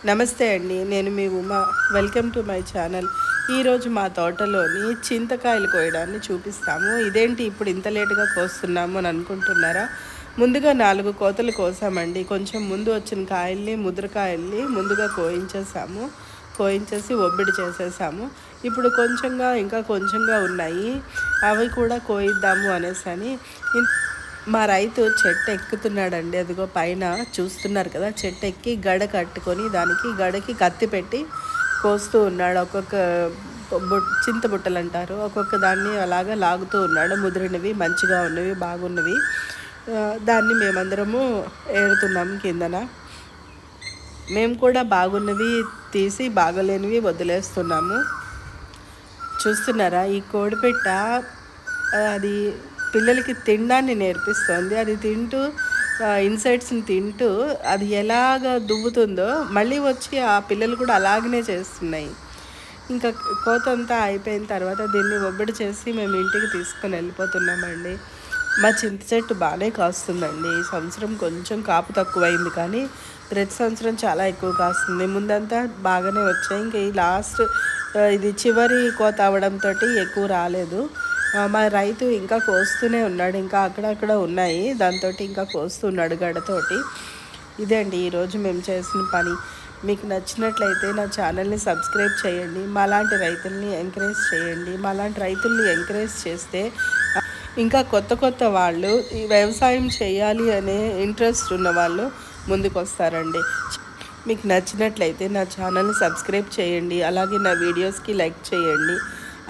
నమస్తే అండి. నేను మీ Uma. Welcome to my channel. ఈరోజు మా తోటలోని చింతకాయలు కోయడాన్ని చూపిస్తాము. ఇదేంటి ఇప్పుడు ఇంత లేటుగా కోస్తున్నాము అని అనుకుంటున్నారా? ముందుగా 4 కోతలు కోసామండి. కొంచెం ముందు వచ్చిన కాయల్ని, ముద్రకాయల్ని ముందుగా కోయించేసాము. కోయించేసి ఒబ్బిడి చేసేసాము. ఇప్పుడు ఇంకా కొంచెంగా ఉన్నాయి. అవి కూడా కోయిద్దాము అనేసని మా రైతు చెట్టు ఎక్కుతున్నాడండి. అదిగో పైన చూస్తున్నారు కదా, చెట్టు ఎక్కి గడ కట్టుకొని దానికి గడకి కత్తి పెట్టి కోస్తూ ఉన్నాడు. ఒక్కొక్క చింత బుట్టలు అంటారు, ఒక్కొక్క దాన్ని అలాగా లాగుతూ ఉన్నాడు. ముదిరినవి, మంచిగా ఉన్నవి, బాగున్నవి దాన్ని మేమందరము ఏరుతున్నాము కిందన. మేము కూడా బాగున్నవి తీసి బాగలేనివి వదిలేస్తున్నాము. చూస్తున్నారా, ఈ కోడిపెట్ట అది పిల్లలకి తినడాన్ని నేర్పిస్తుంది. అది తింటూ ఇన్సెక్ట్స్ని తింటూ అది ఎలాగ దువ్వుతుందో మళ్ళీ వచ్చి ఆ పిల్లలు కూడా అలాగనే చేస్తున్నాయి. ఇంకా కోత అంతా అయిపోయిన తర్వాత దీన్ని ఒబ్బడి చేసి మేము ఇంటికి తీసుకొని వెళ్ళిపోతున్నామండి. మా చింత చెట్టు బాగానే కాస్తుందండి. ఈ సంవత్సరం కొంచెం కాపు తక్కువైంది, కానీ ప్రతి సంవత్సరం చాలా ఎక్కువ కాస్తుంది. ముందంతా బాగానే వచ్చాయి. ఇంకా ఈ లాస్ట్ ఇది చివరి కోత అవడంతో ఎక్కువ రాలేదు. మా రైతు ఇంకా కోస్తూనే ఉన్నాడు. ఇంకా అక్కడక్కడ ఉన్నాయి, దాంతో ఇంకా కోస్తున్నాడు గడతోటి. ఇదే అండి ఈరోజు మేము చేసిన పని. మీకు నచ్చినట్లయితే నా ఛానల్ని సబ్స్క్రైబ్ చేయండి. మాలాంటి రైతుల్ని ఎంకరేజ్ చేయండి. మాలాంటి రైతుల్ని ఎంకరేజ్ చేస్తే ఇంకా కొత్త వాళ్ళు ఈ వ్యవసాయం చేయాలి అనే ఇంట్రెస్ట్ ఉన్న వాళ్ళు ముందుకు వస్తారండి. మీకు నచ్చినట్లయితే నా ఛానల్ని సబ్స్క్రైబ్ చేయండి. అలాగే నా వీడియోస్కి లైక్ చేయండి.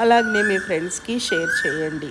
అలాగే మీ ఫ్రెండ్స్కి షేర్ చేయండి.